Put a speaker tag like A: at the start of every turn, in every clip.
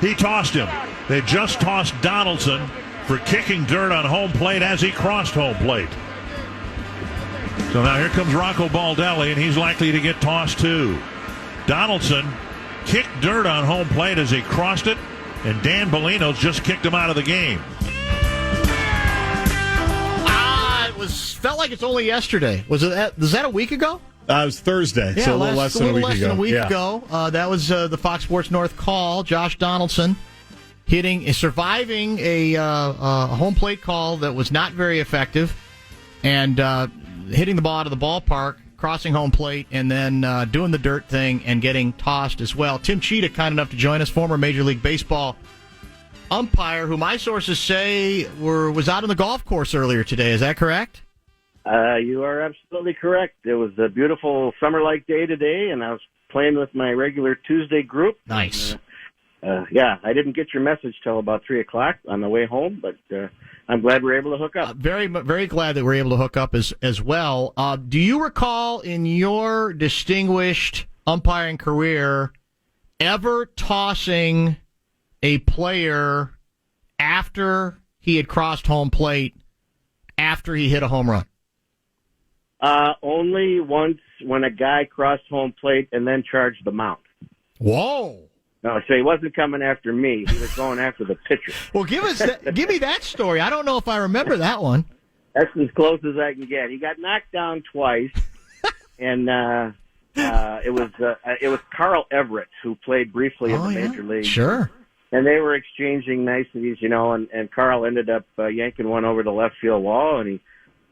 A: He tossed him. They just tossed Donaldson for kicking dirt on home plate as he crossed home plate. So now here comes Rocco Baldelli, and he's likely to get tossed too. Donaldson kicked dirt on home plate as he crossed it, and Dan Bellino's just kicked him out of the game.
B: Felt like it's only yesterday. Was that a week ago?
C: It was Thursday,
B: yeah,
C: so a little less than a week
B: ago. That was the Fox Sports North call. Josh Donaldson surviving a home plate call that was not very effective, and hitting the ball out of the ballpark, crossing home plate, and then doing the dirt thing and getting tossed as well. Tim Tschida, kind enough to join us, former Major League Baseball umpire, who my sources say was out on the golf course earlier today. Is that correct?
D: You are absolutely correct. It was a beautiful summer-like day today, and I was playing with my regular Tuesday group.
B: Nice.
D: I didn't get your message till about 3 o'clock on the way home, but I'm glad we were able to hook up.
B: Very, very glad that we're able to hook up as well. Do you recall in your distinguished umpiring career ever tossing a player after he had crossed home plate, after he hit a home run?
D: Only once when a guy crossed home plate and then charged the mound.
B: Whoa.
D: No, so he wasn't coming after me. He was going after the pitcher.
B: Well, give me that story. I don't know if I remember that one.
D: That's as close as I can get. He got knocked down twice, and it was Carl Everett who played briefly in the Major League.
B: Sure.
D: And they were exchanging niceties, and Carl ended up yanking one over the left field wall, and he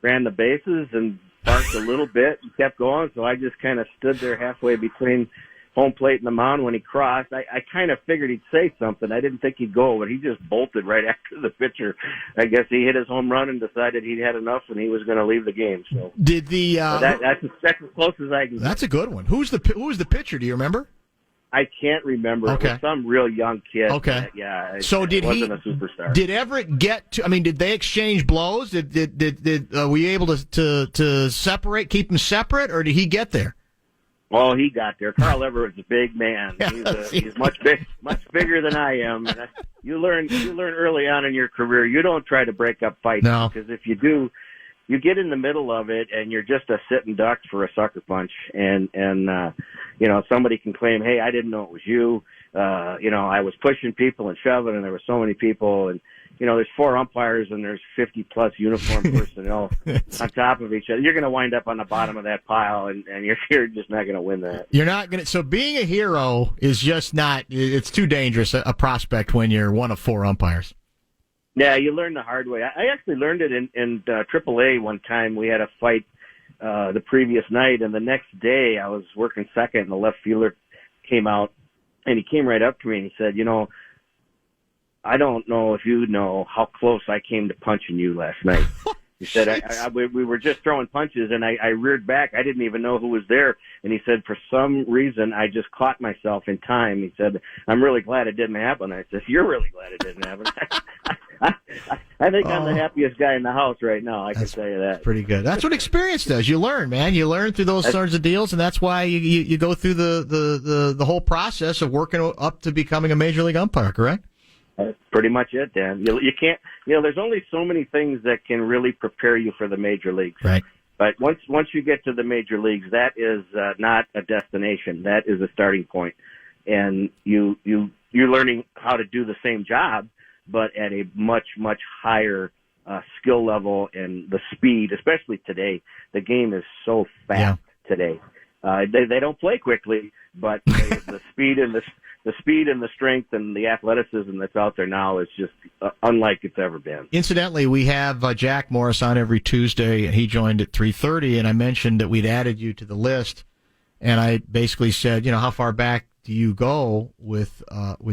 D: ran the bases and barked a little bit and kept going. So I just kind of stood there halfway between home plate and the mound when he crossed. I kind of figured he'd say something. I didn't think he'd go, but he just bolted right after the pitcher. I guess he hit his home run and decided he'd had enough and he was going to leave the game. So
B: did the
D: that's as close as I can get.
B: That's a good one. Who was the pitcher? Do you remember?
D: I can't rember.
B: Okay.
D: It was some real young kid.
B: Okay.
D: So
B: did
D: he wasn't a superstar.
B: Did Everett get to? I mean, did they exchange blows? Were you able to separate, keep them separate, or did he get there?
D: Well, he got there. Carl Everett's a big man. He's much bigger than I am. And you learn early on in your career. You don't try to break up fights, because if you do, you get in the middle of it and you're just a sitting duck for a sucker punch. And somebody can claim, hey, I didn't know it was you. I was pushing people and shoving, and there were so many people, and there's 4 umpires and there's 50 plus uniform personnel on top of each other. You're going to wind up on the bottom of that pile, and you're just not going to win that.
B: You're not going to. So being a hero is just not. It's too dangerous a prospect when you're one of 4 umpires.
D: Yeah, you learn the hard way. I actually learned it in AAA one time. We had a fight the previous night, and the next day I was working second, and the left fielder came out, and he came right up to me and he said, I don't know if you know how close I came to punching you last night. He said, we were just throwing punches, and I reared back. I didn't even know who was there. And he said, for some reason, I just caught myself in time. He said, I'm really glad it didn't happen. I said, you're really glad it didn't happen. I think I'm the happiest guy in the house right now. I can tell you that.
B: Pretty good. That's what experience does. You learn, man. You learn through those sorts of deals, and that's why you go through the whole process of working up to becoming a major league umpire, correct?
D: That's pretty much it, Dan. You can't, there's only so many things that can really prepare you for the major leagues.
B: Right.
D: But once you get to the major leagues, that is not a destination. That is a starting point. And you're learning how to do the same job, but at a much, much higher skill level, and the speed, especially today. The game is so fast today. They don't play quickly, but the speed and the strength and the athleticism that's out there now is just unlike it's ever been.
B: Incidentally, we have Jack Morris on every Tuesday, and he joined at 3:30, and I mentioned that we'd added you to the list, and I basically said, how far back do you go with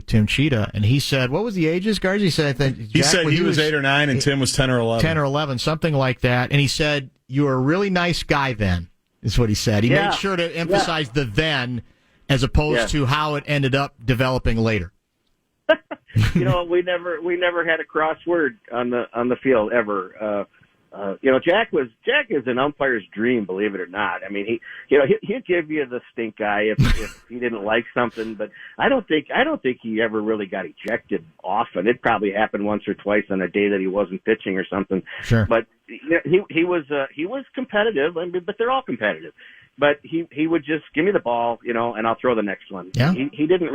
B: Tim Tschida? And he said, what was the ages, guys? He said,
C: he said he was 8 or 9, and Tim was 10 or 11.
B: 10 or 11, something like that. And he said, you were a really nice guy then, is what he said. He made sure to emphasize the then, as opposed to how it ended up developing later.
D: We never had a crossword on the field ever. Jack is an umpire's dream, believe it or not. I mean, he'd give you the stink eye if he didn't like something, but I don't think he ever really got ejected often. It probably happened once or twice on a day that he wasn't pitching or something.
B: Sure.
D: But he was competitive. I mean, but they're all competitive. But he would just give me the ball, and I'll throw the next one.
B: Yeah.
D: He didn't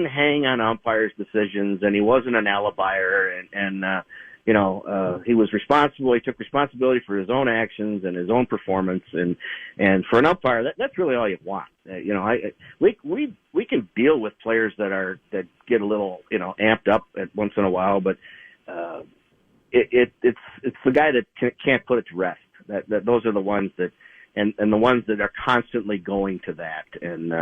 D: hang on umpires' decisions, and he wasn't an alibier, and he was responsible. He took responsibility for his own actions and his own performance, and for an umpire, that's really all you want. We can deal with players that get a little amped up at once in a while, but it's the guy that can't put it to rest. That those are the ones that and the ones that are constantly going to that, and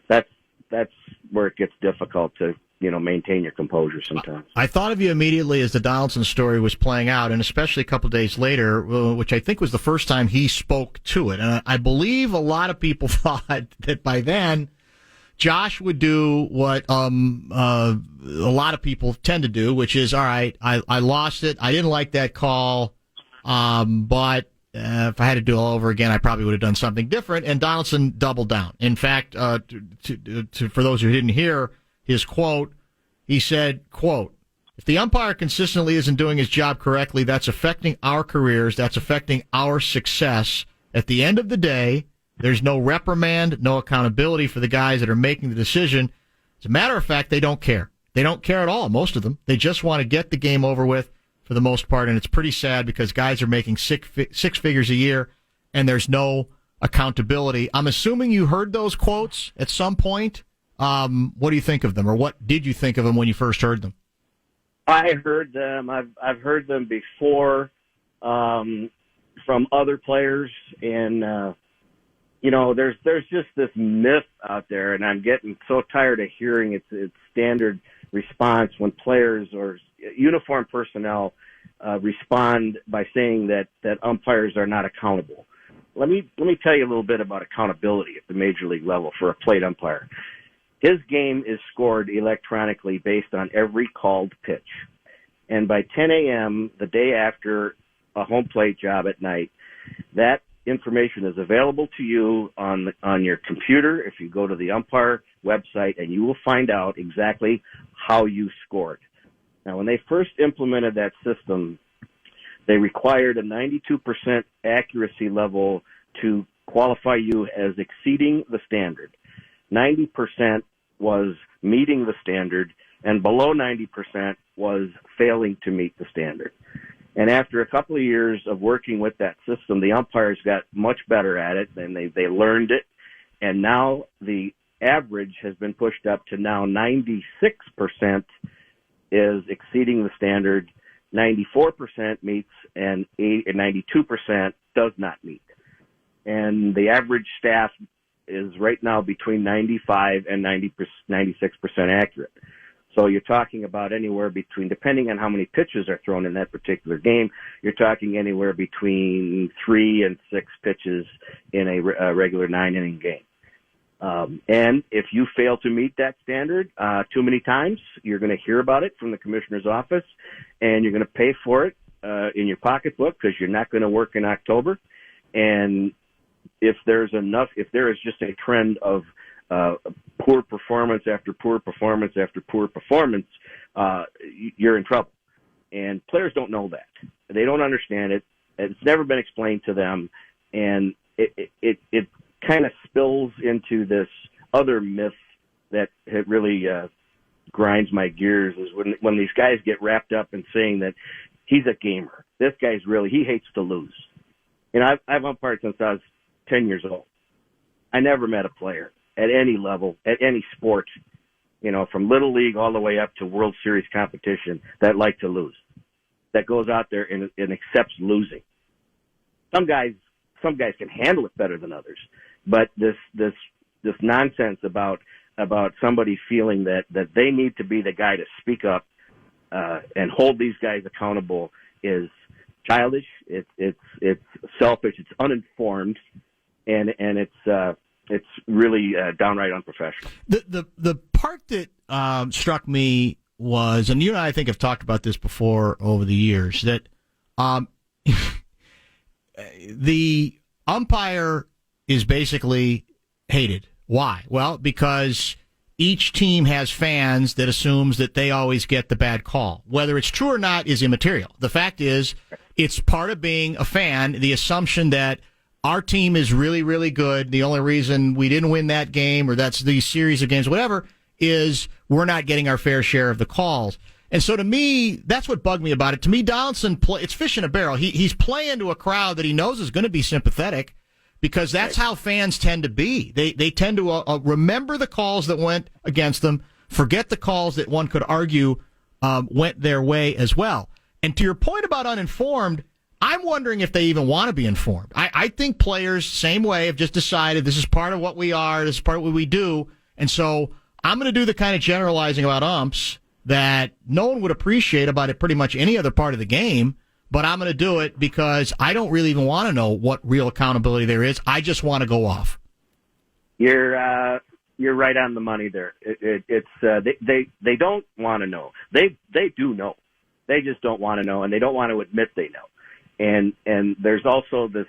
D: that's where it gets difficult to maintain your composure sometimes.
B: I thought of you immediately as the Donaldson story was playing out, and especially a couple of days later, which I think was the first time he spoke to it. And I believe a lot of people thought that by then Josh would do what a lot of people tend to do, which is, all right, I lost it. I didn't like that call, but if I had to do it all over again, I probably would have done something different. And Donaldson doubled down. In fact, for those who didn't hear his quote, he said, quote, "If the umpire consistently isn't doing his job correctly, that's affecting our careers. That's affecting our success. At the end of the day, there's no reprimand, no accountability for the guys that are making the decision. As a matter of fact, they don't care. They don't care at all, most of them. They just want to get the game over with for the most part, and it's pretty sad because guys are making six figures a year, and there's no accountability." I'm assuming you heard those quotes at some point. What do you think of them, or what did you think of them when you first heard them?
D: I heard them. I've heard them before from other players, and there's just this myth out there, and I'm getting so tired of hearing its standard response when players or uniformed personnel respond by saying that umpires are not accountable. Let me tell you a little bit about accountability at the major league level for a plate umpire. His game is scored electronically based on every called pitch. And by 10 a.m., the day after a home plate job at night, that information is available to you on your computer if you go to the umpire website, and you will find out exactly how you scored. Now, when they first implemented that system, they required a 92% accuracy level to qualify you as exceeding the standard. 90% was meeting the standard, and below 90% was failing to meet the standard. And after a couple of years of working with that system, the umpires got much better at it, and they learned it. And now the average has been pushed up to now 96% is exceeding the standard, 94% meets, and 92% does not meet. And the average staff is right now between 95 and 96% accurate. So you're talking about anywhere between, depending on how many pitches are thrown in that particular game, you're talking anywhere between 3 and 6 pitches in a regular 9-inning game. And if you fail to meet that standard too many times, you're going to hear about it from the commissioner's office, and you're going to pay for it in your pocketbook because you're not going to work in October. And if there is just a trend of poor performance after poor performance after poor performance, you're in trouble. And players don't know that. They don't understand it. It's never been explained to them, and it kind of spills into this other myth that it really grinds my gears, is when these guys get wrapped up in saying that he's a gamer. This guy's he hates to lose. I've umpired since I was 10 years old. I never met a player at any level, at any sport, from Little League all the way up to World Series competition, that like to lose, that goes out there and accepts losing. Some guys can handle it better than others, but this nonsense about somebody feeling that they need to be the guy to speak up and hold these guys accountable is childish. It's selfish. It's uninformed, and it's really downright unprofessional.
B: The part that struck me was, and you and I think have talked about this before over the years, that the umpire is basically hated. Why? Well, because each team has fans that assumes that they always get the bad call. Whether it's true or not is immaterial. The fact is, it's part of being a fan, the assumption that our team is really, really good. The only reason we didn't win that game, or that's the series of games, whatever, is we're not getting our fair share of the calls. And so to me, that's what bugged me about it. To me, Donaldson, it's fish in a barrel. He's playing to a crowd that he knows is going to be sympathetic, because that's how fans tend to be. They tend to remember the calls that went against them, forget the calls that one could argue went their way as well. And to your point about uninformed, I'm wondering if they even want to be informed. I think players, same way, have just decided this is part of what we are, this is part of what we do, and so I'm going to do the kind of generalizing about umps that no one would appreciate about it pretty much any other part of the game, but I'm going to do it because I don't really even want to know what real accountability there is. I just want to go off.
D: You're right on the money there. They don't want to know. They do know. They just don't want to know, and they don't want to admit they know. And there's also this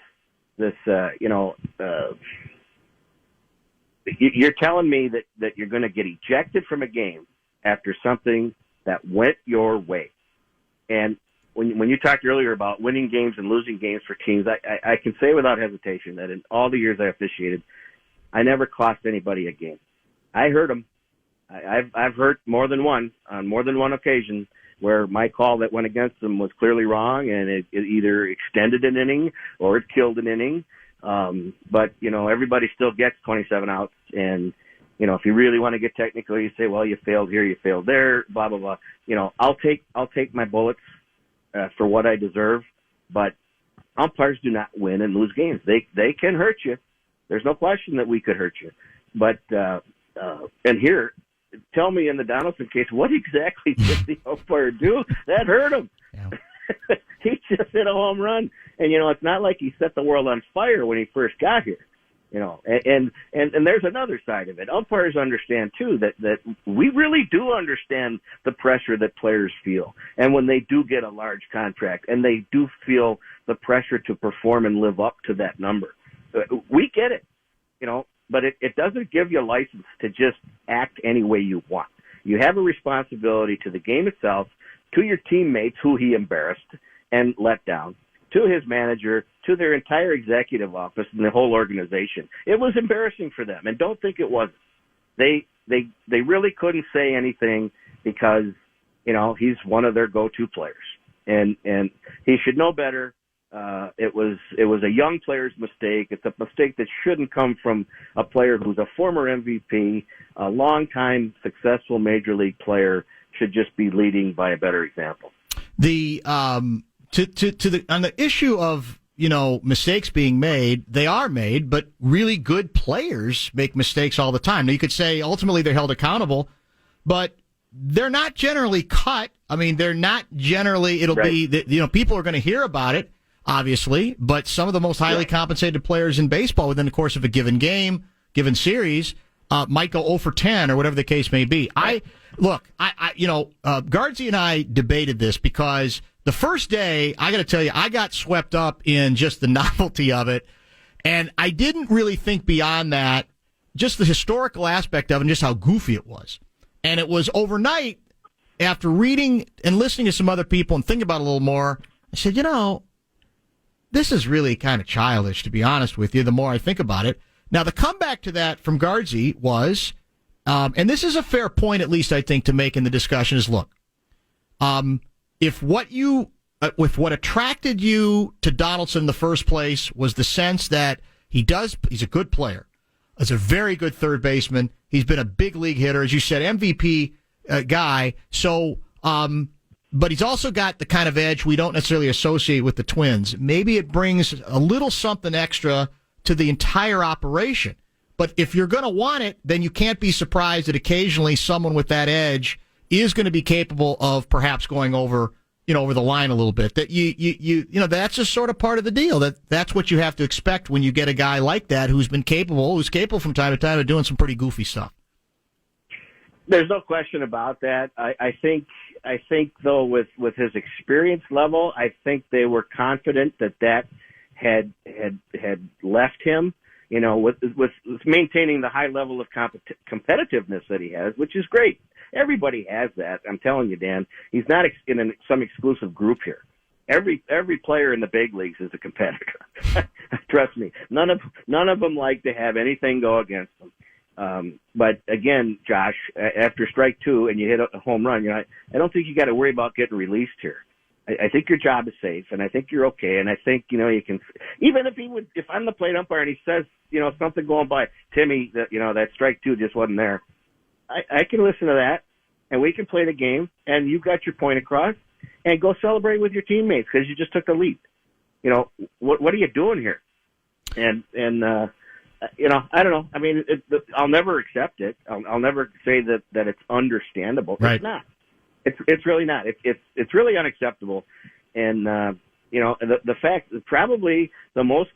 D: you're telling me that you're going to get ejected from a game after something that went your way. And when you talked earlier about winning games and losing games for teams, I can say without hesitation that in all the years I officiated, I never cost anybody a game. I heard them. I've heard more than one on more than one occasion where my call that went against them was clearly wrong, and it either extended an inning or it killed an inning. But everybody still gets 27 outs, and if you really want to get technical, you say, well, you failed here, you failed there, blah blah blah. I'll take my bullets for what I deserve, but umpires do not win and lose games. They can hurt you. There's no question that we could hurt you. But and here, tell me in the Donaldson case, what exactly did the umpire do that hurt him? Yeah. He just hit a home run, and it's not like he set the world on fire when he first got here. And there's another side of it. Umpires understand too that we really do understand the pressure that players feel, and when they do get a large contract and they do feel the pressure to perform and live up to that number, we get it, but it doesn't give you a license to just act any way you want. You have a responsibility to the game itself, to your teammates who he embarrassed and let down, to his manager, to their entire executive office and the whole organization. It was embarrassing for them, and don't think it wasn't. They really couldn't say anything because, he's one of their go-to players, and he should know better. It was a young player's mistake. It's a mistake that shouldn't come from a player who's a former MVP, a longtime successful major league player. Should just be leading by a better example.
B: The on the issue of mistakes being made, they are made, but really good players make mistakes all the time. Now you could say ultimately they're held accountable, but they're not generally cut. I mean, they're not generally. It'll
D: right.
B: be people are going to hear about it, obviously, but some of the most highly compensated players in baseball within the course of a given game, given series, might go 0 for 10 or whatever the case may be.
D: Right.
B: Guardsy and I debated this because the first day, I got to tell you, I got swept up in just the novelty of it, and I didn't really think beyond that, just the historical aspect of it and just how goofy it was. And it was overnight, after reading and listening to some other people and thinking about it a little more, I said, this is really kind of childish, to be honest with you, the more I think about it. Now, the comeback to that from Guardsy was, and this is a fair point, at least I think, to make in the discussion, is look, if what attracted you to Donaldson in the first place was the sense that he's a good player, he's a very good third baseman, he's been a big league hitter, as you said, MVP guy, so, but he's also got the kind of edge we don't necessarily associate with the Twins. Maybe it brings a little something extra to the entire operation. But if you're going to want it, then you can't be surprised that occasionally someone with that edge is going to be capable of perhaps going over the line a little bit. That that's just sort of part of the deal. That's what you have to expect when you get a guy like that who's capable from time to time of doing some pretty goofy stuff.
D: There's no question about that. I think I think though with his experience level, I think they were confident that had left him, with maintaining the high level of competitiveness that he has, which is great. Everybody has that. I'm telling you, Dan, he's not in some exclusive group here. Every player in the big leagues is a competitor. Trust me. None of them like to have anything go against them. But again, Josh, after strike two and you hit a home run, I don't think you got to worry about getting released here. I think your job is safe, and I think you're okay. And I think you can, even if I'm the plate umpire and he says something going by, Timmy, that strike two just wasn't there. I can listen to that, and we can play the game, and you got your point across, and go celebrate with your teammates because you just took the lead. What are you doing here? And I don't know. I mean, I'll never accept it. I'll never say that it's understandable.
B: Right.
D: It's not. It's really not. It's really unacceptable. And the fact that probably the most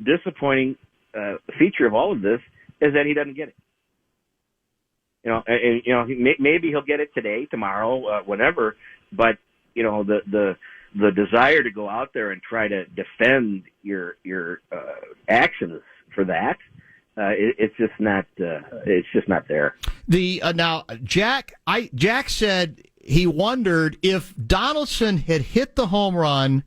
D: disappointing feature of all of this is that he doesn't get it. Maybe he'll get it today, tomorrow, whenever. But the desire to go out there and try to defend your actions for that, it's just not there.
B: Now Jack said he wondered if Donaldson had hit the home run,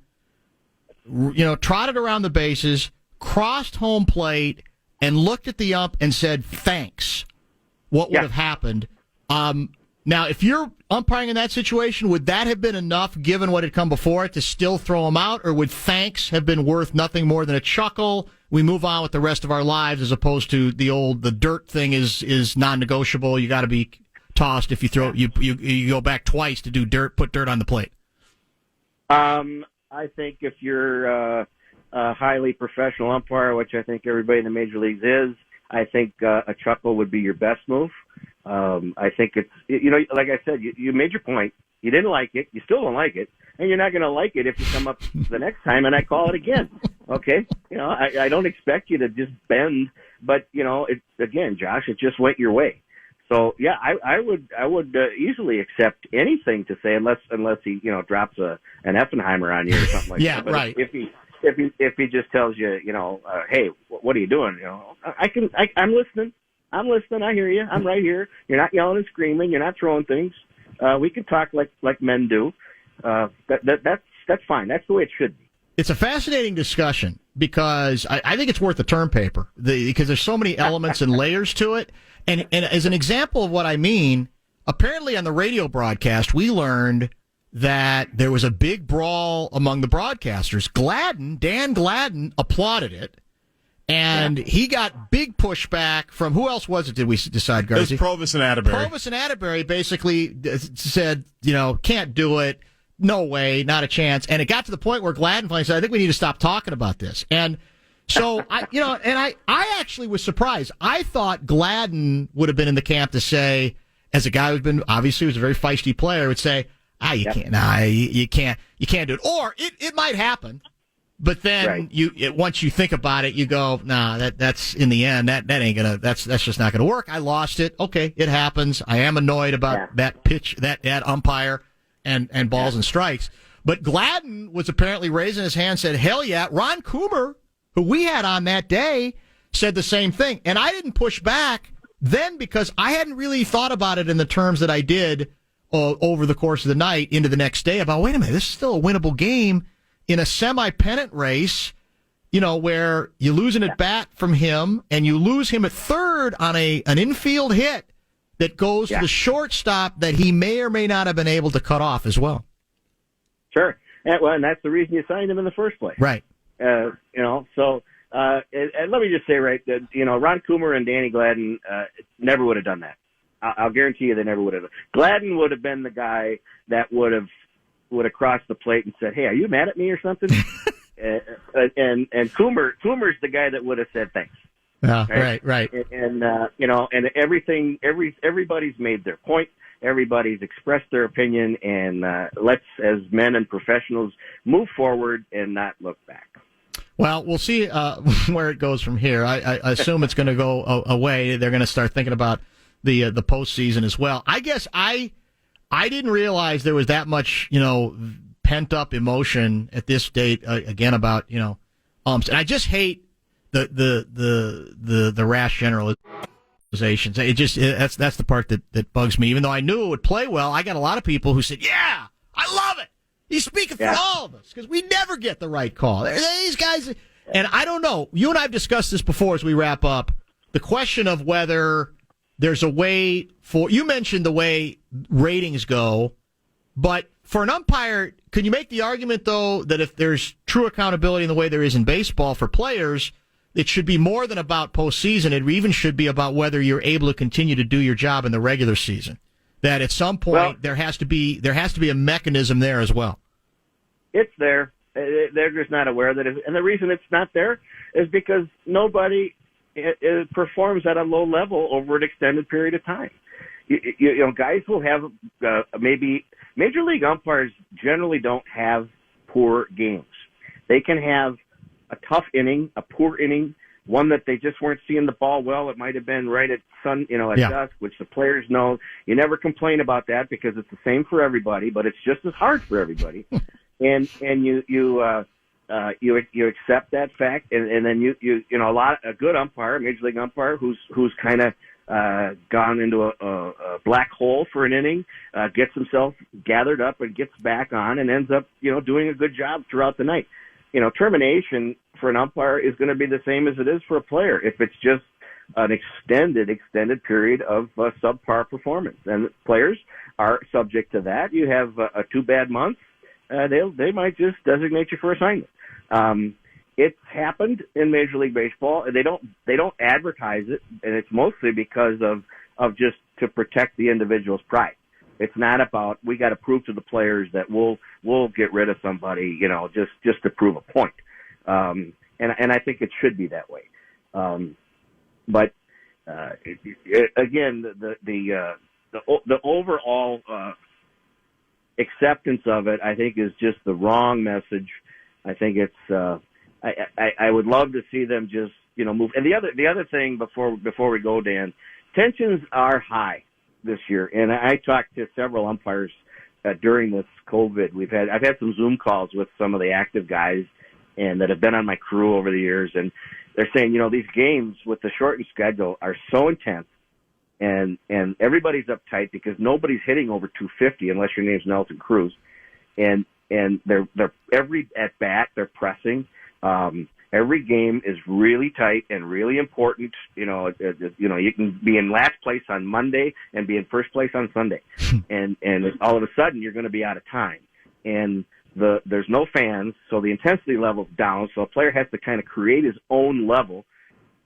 B: trotted around the bases, crossed home plate, and looked at the ump and said thanks. What would have happened? Now, if you're umpiring in that situation, would that have been enough, given what had come before it, to still throw him out, or would thanks have been worth nothing more than a chuckle? We move on with the rest of our lives, as opposed to the dirt thing is non-negotiable. You got to be tossed if you throw you go back twice to put dirt on the plate.
D: I think if you're a highly professional umpire, which I think everybody in the major leagues is, I think a chuckle would be your best move. I think it's, like I said, you made your point. You didn't like it. You still don't like it. And you're not going to like it if you come up the next time and I call it again. Okay? I don't expect you to just bend, but, again, Josh, it just went your way. So, yeah, I would easily accept anything to say unless he, drops an Effenheimer on you or something like that. But
B: right.
D: If he just tells you, hey, what are you doing? I'm listening. I hear you. I'm right here. You're not yelling and screaming. You're not throwing things. We can talk like men do. That's fine. That's the way it should be.
B: It's a fascinating discussion because I think it's worth the term paper because there's so many elements and layers to it. And as an example of what I mean, apparently on the radio broadcast, we learned that there was a big brawl among the broadcasters. Dan Gladden applauded it, and he got big pushback from, who else was it, did we decide, Garza?
C: It was Provis and Atterbury.
B: Provis and Atterbury basically said, can't do it, no way, not a chance. And it got to the point where Gladden finally said, I think we need to stop talking about this. And so, I actually was surprised. I thought Gladden would have been in the camp to say, as a guy who's been, obviously was a very feisty player, would say, you can't do it. Or it might happen, but then once you think about it, you go, that's in the end, that ain't gonna, that's just not gonna work. I lost it. Okay, it happens. I am annoyed about that pitch, that umpire and balls and strikes. But Gladden was apparently raising his hand, said, hell yeah. Ron Coomer, who we had on that day, said the same thing. And I didn't push back then because I hadn't really thought about it in the terms that I did over the course of the night into the next day about, wait a minute, this is still a winnable game in a semi-pennant race, where you lose an at-bat from him and you lose him at third on an infield hit that goes to the shortstop that he may or may not have been able to cut off as well.
D: Sure. And that's the reason you signed him in the first place.
B: Right.
D: And let me just say, Ron Coomer and Danny Gladden never would have done that. I'll guarantee you they never would have. Gladden would have been the guy that would have crossed the plate and said, hey, are you mad at me or something? and Coomer's the guy that would have said thanks.
B: Right.
D: And everybody's made their point. Everybody's expressed their opinion, and let's, as men and professionals, move forward and not look back.
B: Well, we'll see where it goes from here. I assume it's going to go away. They're going to start thinking about the postseason as well. I guess I I didn't realize there was that much, pent up emotion at this date again about, umps. And I just hate the rash generalizations. That's the part that bugs me. Even though I knew it would play well, I got a lot of people who said, "Yeah, I love it. He's speaking for all of us because we never get the right call." These guys, and I don't know. You and I have discussed this before as we wrap up. The question of whether there's a way you mentioned the way ratings go, but for an umpire, can you make the argument, though, that if there's true accountability in the way there is in baseball for players, it should be more than about postseason. It even should be about whether you're able to continue to do your job in the regular season. That at some point there has to be a mechanism there as well.
D: It's there. They're just not aware that and the reason it's not there is because nobody it performs at a low level over an extended period of time. Guys will have maybe major league umpires generally don't have poor games. They can have a tough inning, a poor inning, one that they just weren't seeing the ball well. It might have been right at dusk, which the players know. You never complain about that because it's the same for everybody, but it's just as hard for everybody. and you accept that fact, and then a good umpire, a major league umpire, who's kind of gone into a black hole for an inning, gets himself gathered up and gets back on, and ends up doing a good job throughout the night. Termination for an umpire is going to be the same as it is for a player if it's just an extended period of subpar performance, and players are subject to that. You have a 2 bad months. They might just designate you for assignment. It's happened in Major League Baseball. They don't advertise it, and it's mostly because of just to protect the individual's pride. It's not about we got to prove to the players that we'll get rid of somebody, just to prove a point. And I think it should be that way. But again, the overall acceptance of it, I think, is just the wrong message. I think it's. I would love to see them just move. And the other thing before we go, Dan, tensions are high this year, and I talked to several umpires during this COVID. I've had some Zoom calls with some of the active guys and that have been on my crew over the years, and they're saying these games with the shortened schedule are so intense. And everybody's uptight because nobody's hitting over 250 unless your name's Nelson Cruz, and they're every at bat they're pressing. Every game is really tight and really important. You can be in last place on Monday and be in first place on Sunday, and all of a sudden you're going to be out of time. And there's no fans, so the intensity level's down. So a player has to kind of create his own level.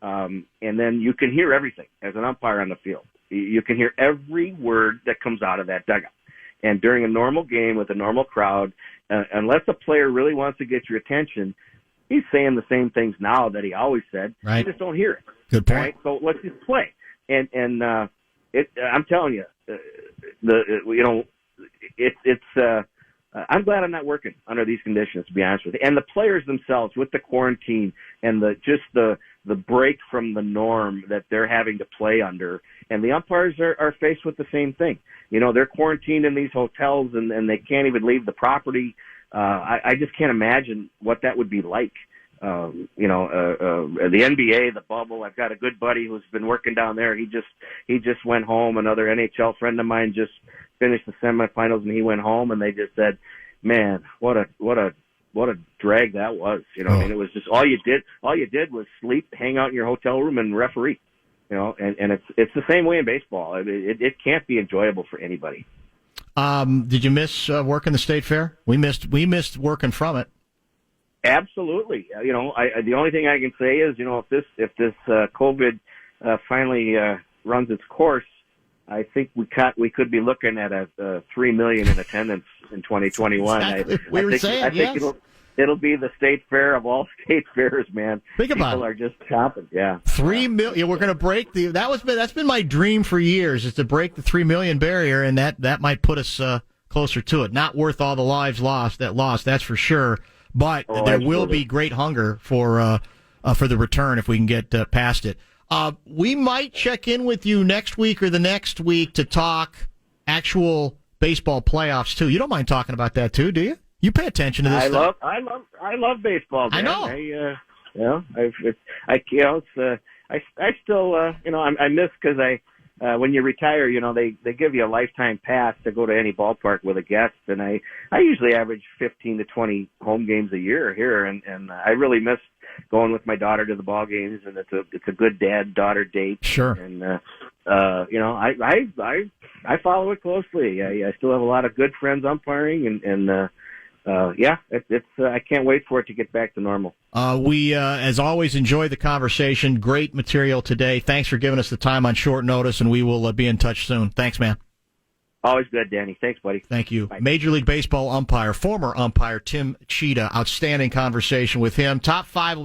D: And then you can hear everything as an umpire on the field. You can hear every word that comes out of that dugout. And during a normal game with a normal crowd, unless a player really wants to get your attention, he's saying the same things now that he always said.
B: Right.
D: You just don't hear it.
B: Good point.
D: Right? So let's just play. And I'm telling you, I'm glad I'm not working under these conditions, to be honest with you. And the players themselves, with the quarantine and the break from the norm that they're having to play under, and the umpires are faced with the same thing. They're quarantined in these hotels and they can't even leave the property. I just can't imagine what that would be like. The NBA, the bubble. I've got a good buddy who's been working down there. He just went home. Another NHL friend of mine just finished the semifinals and he went home, and they just said, "Man, what a drag that was." I mean, it was just all you did was sleep, hang out in your hotel room, and referee. And it's the same way in baseball. It can't be enjoyable for anybody.
B: Did you miss working the state fair? We missed working from it.
D: Absolutely. The only thing I can say is, if this COVID finally runs its course, I think we could be looking at a 3 million in attendance in 2021.
B: Exactly.
D: I think it'll be the state fair of all state fairs, man.
B: Think about it.
D: People are just chopping. Yeah.
B: 3 million. We're going to break that's been my dream for years, is to break the 3 million barrier, and that might put us closer to it. Not worth all the lives lost, that's for sure. But there
D: absolutely
B: will be great hunger for the return if we can get past it. We might check in with you next week or the next week to talk actual baseball playoffs too. You don't mind talking about that too, do you? You pay attention to this stuff.
D: I love baseball. Dan.
B: I know.
D: I still, I miss because when you retire, they give you a lifetime pass to go to any ballpark with a guest, and I usually average 15 to 20 home games a year here, and I really miss going with my daughter to the ball games, and it's a good dad-daughter date.
B: Sure.
D: And I follow it closely. I still have a lot of good friends umpiring, and I can't wait for it to get back to normal.
B: We, as always, enjoy the conversation. Great material today. Thanks for giving us the time on short notice, and we will be in touch soon. Thanks, man.
D: Always good, Danny. Thanks, buddy.
B: Thank you.
D: Bye.
B: Major League Baseball umpire, former umpire Tim Tschida. Outstanding conversation with him. Top 5